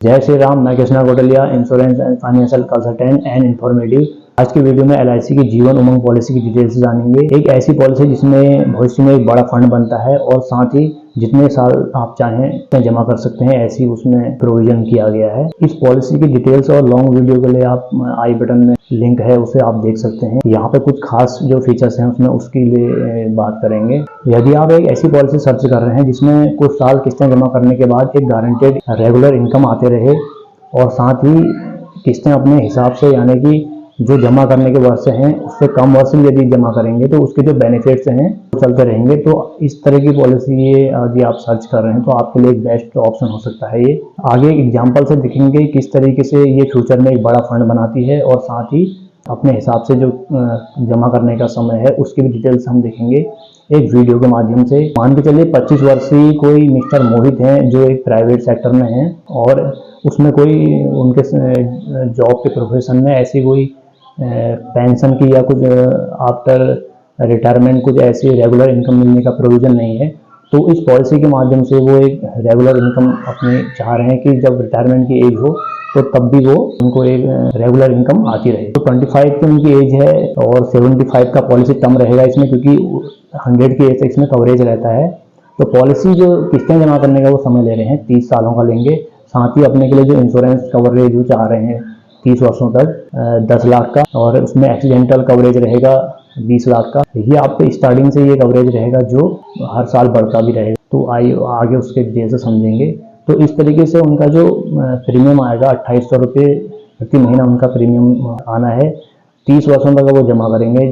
जय श्री राम। मैं Krishna Kotliya, insurance and financial consultant and informative. आज की वीडियो में एलआईसी की जीवन उमंग पॉलिसी की डिटेल्स जानेंगे। एक ऐसी पॉलिसी जिसमें भविष्य में एक बड़ा फंड बनता है और साथ ही जितने साल आप चाहें जमा कर सकते हैं, ऐसी उसमें प्रोविजन किया गया है। इस पॉलिसी की डिटेल्स और लॉन्ग वीडियो के लिए आप आई बटन में लिंक है, उसे आप देख सकते हैं। यहाँ पे कुछ खास जो फीचर्स हैं उसमें उसके लिए बात करेंगे। यदि आप एक ऐसी पॉलिसी सर्च कर रहे हैं जिसमें कुछ साल किस्तें जमा करने के बाद एक गारंटेड रेगुलर इनकम आते रहे और साथ ही किस्तें अपने हिसाब से, यानी कि जो जमा करने के वर्ष हैं उससे कम वर्ष में यदि जमा करेंगे तो उसके जो बेनिफिट्स हैं वो चलते रहेंगे, तो इस तरह की पॉलिसी ये यदि आप सर्च कर रहे हैं तो आपके लिए एक बेस्ट ऑप्शन हो सकता है। ये आगे एग्जांपल से दिखेंगे किस तरीके से ये फ्यूचर में एक बड़ा फंड बनाती है और साथ ही अपने हिसाब से जो जमा करने का समय है उसकी भी डिटेल्स हम देखेंगे एक वीडियो के माध्यम से। मान के चलिए 25 वर्षीय कोई मिस्टर मोहित हैं जो एक प्राइवेट सेक्टर में हैं और उसमें कोई उनके जॉब के प्रोफेशन में ऐसी कोई पेंशन की या कुछ आफ्टर रिटायरमेंट कुछ ऐसी रेगुलर इनकम मिलने का प्रोविज़न नहीं है, तो इस पॉलिसी के माध्यम से वो एक रेगुलर इनकम अपनी चाह रहे हैं कि जब रिटायरमेंट की एज हो तो तब भी वो उनको एक रेगुलर इनकम आती रहे। तो 25 की उनकी एज है और 75 का पॉलिसी टर्म रहेगा इसमें, क्योंकि 100 की एज तक इसमें कवरेज रहता है। तो पॉलिसी जो किस्तें जमा करने का वो समय ले रहे हैं 30 सालों का लेंगे। साथ ही अपने के लिए जो इंश्योरेंस कवरेज जो चाह रहे हैं 30 वर्षों तक 10 लाख का, और उसमें एक्सीडेंटल कवरेज रहेगा 20 लाख का। ये आपके स्टार्टिंग से ये कवरेज रहेगा जो हर साल बढ़ता भी रहेगा। तो आगे उसके डिटेल से समझेंगे। तो इस तरीके से उनका जो प्रीमियम आएगा 2800 रुपये प्रति महीना उनका प्रीमियम आना है। 30 वर्षों तक वो जमा करेंगे,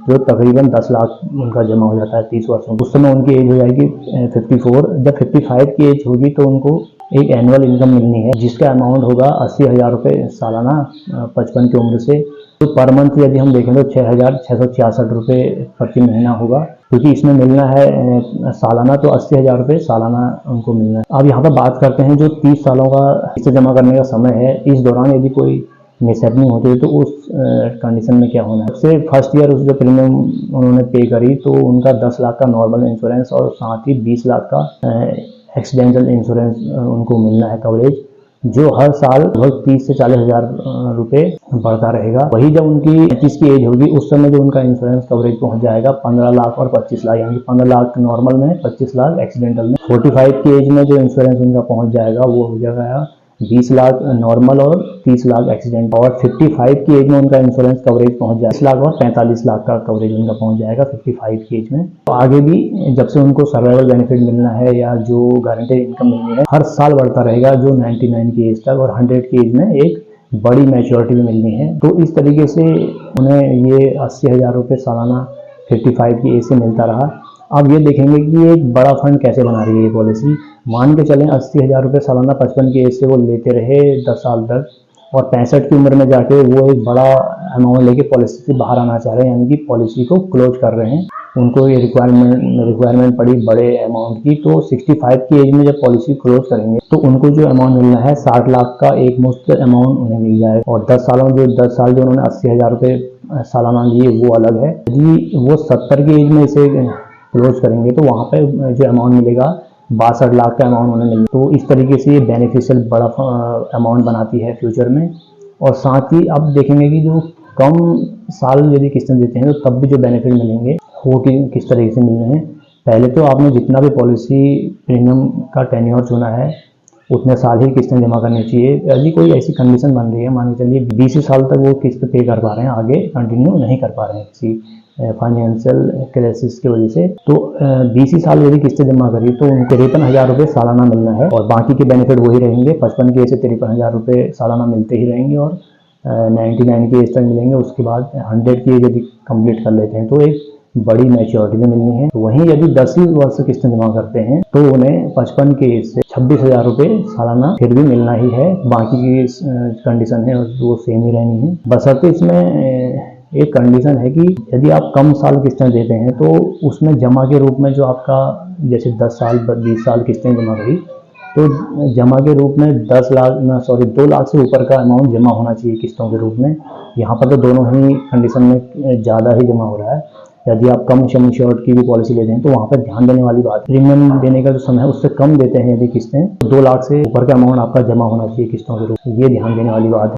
जो तकरीबन 10 लाख उनका जमा हो जाता है 30 वर्षों। उस समय उनकी एज हो जाएगी 54। जब 55 की एज होगी तो उनको एक एनुअल इनकम मिलनी है जिसका अमाउंट होगा 80,000 रुपये सालाना 55 की उम्र से। तो पर मंथ यदि हम देखें तो 6,666 रुपये प्रति महीना होगा, क्योंकि इसमें मिलना है सालाना, तो 80,000 रुपये सालाना उनको मिलना है। अब यहाँ पर बात करते हैं जो 30 सालों का किस्त जमा करने का समय है, इस दौरान यदि कोई मिसहैपनिंग होती है तो उस कंडीशन में क्या होना है। सबसे फर्स्ट ईयर उस जो प्रीमियम उन्होंने पे करी तो उनका 10 लाख का नॉर्मल इंश्योरेंस और साथ ही 20 लाख का एक्सीडेंटल इंश्योरेंस उनको मिलना है कवरेज, जो हर साल लगभग 30 से 40,000 रुपये बढ़ता रहेगा। वही जब उनकी 35 की एज होगी उस समय जो उनका इंश्योरेंस कवरेज पहुंच जाएगा 15 लाख और 25 लाख, यानी 15 लाख नॉर्मल में, 25 लाख एक्सीडेंटल में। 45 की एज में जो इंश्योरेंस उनका पहुंच जाएगा वो हो जाएगा 20 लाख नॉर्मल और 30 लाख एक्सीडेंट। और 55 की एज में उनका इंश्योरेंस कवरेज पहुंच जाएगा 20 लाख और 45 लाख का कवरेज उनका पहुंच जाएगा 55 की एज में। तो आगे भी जब से उनको सर्वाइवल बेनिफिट मिलना है या जो गारंटेड इनकम मिलनी है हर साल बढ़ता रहेगा, जो 99 की एज तक और 100 की एज में एक बड़ी मैच्योरिटी भी मिलनी है। तो इस तरीके से उन्हें ये 80,000 रुपये सालाना 55 की एज से मिलता रहा। अब ये देखेंगे कि ये एक बड़ा फंड कैसे बना रही है ये पॉलिसी। मान के चलें 80,000 रुपये सालाना 55 की एज से वो लेते रहे 10 साल तक, और 65 की उम्र में जाके वो एक बड़ा अमाउंट लेके पॉलिसी से बाहर आना चाह रहे हैं, यानी कि पॉलिसी को क्लोज कर रहे हैं। उनको ये रिक्वायरमेंट पड़ी बड़े अमाउंट की, तो 65 की एज में जब पॉलिसी क्लोज करेंगे तो उनको जो अमाउंट मिलना है 60 लाख का एक मुफ्त अमाउंट उन्हें मिल जाएगा। और 10 साल जो उन्होंने 80,000 रुपये सालाना लिए वो अलग है। यदि वो 70 की एज में इसे क्लोज करेंगे तो वहाँ पे जो अमाउंट मिलेगा 62 लाख का अमाउंट उन्हें मिलेगा। तो इस तरीके से ये बेनिफिशियल बड़ा अमाउंट बनाती है फ्यूचर में। और साथ ही अब देखेंगे कि जो कम साल यदि किस्तें देते हैं तो तब भी जो बेनिफिट मिलेंगे वो किस तरीके से मिलने हैं। पहले तो आपने जितना भी पॉलिसी प्रीमियम का टेन्योर चुना है उतने साल ही किस्तें जमा करनी चाहिए। यदि कोई ऐसी कंडीशन बन रही है, मान के चलिए 20 साल तक वो किस्त पे कर पा रहे हैं, आगे कंटिन्यू नहीं कर पा रहे हैं किसी फाइनेंशियल क्राइसिस की वजह से, तो 20 साल यदि किस्तें जमा करी तो उनको 53,000 रुपये सालाना मिलना है और बाकी के बेनिफिट वही रहेंगे। 55 की एज से 53,000 रुपये सालाना मिलते ही रहेंगे और 99 की एज तक मिलेंगे। उसके बाद 100 की एज यदि कंप्लीट कर लेते हैं तो एक बड़ी मैच्योरिटी में मिलनी है। वहीं यदि 10 ही वर्ष किस्तें जमा करते हैं तो उन्हें 55 की एज से 26,000 रुपये सालाना फिर भी मिलना ही है। बाकी की कंडीशन है वो सेम ही रहनी है। बशर्ते इसमें एक कंडीशन है कि यदि आप कम साल किस्तें देते हैं तो उसमें जमा के रूप में जो आपका, जैसे 10 साल 20 साल किस्तें जमा करी तो जमा के रूप में 2 लाख से ऊपर का अमाउंट जमा होना चाहिए किस्तों के रूप में। यहाँ पर तो दोनों ही कंडीशन में ज़्यादा ही जमा हो रहा है। यदि आप कम सम इंश्योर्ड की भी पॉलिसी लेते हैं तो वहाँ पर ध्यान देने वाली बात, प्रीमियम देने का जो समय है उससे कम देते हैं यदि किस्तें, 2 लाख से ऊपर का अमाउंट आपका जमा होना चाहिए किस्तों के रूप में, ये ध्यान देने वाली बात है।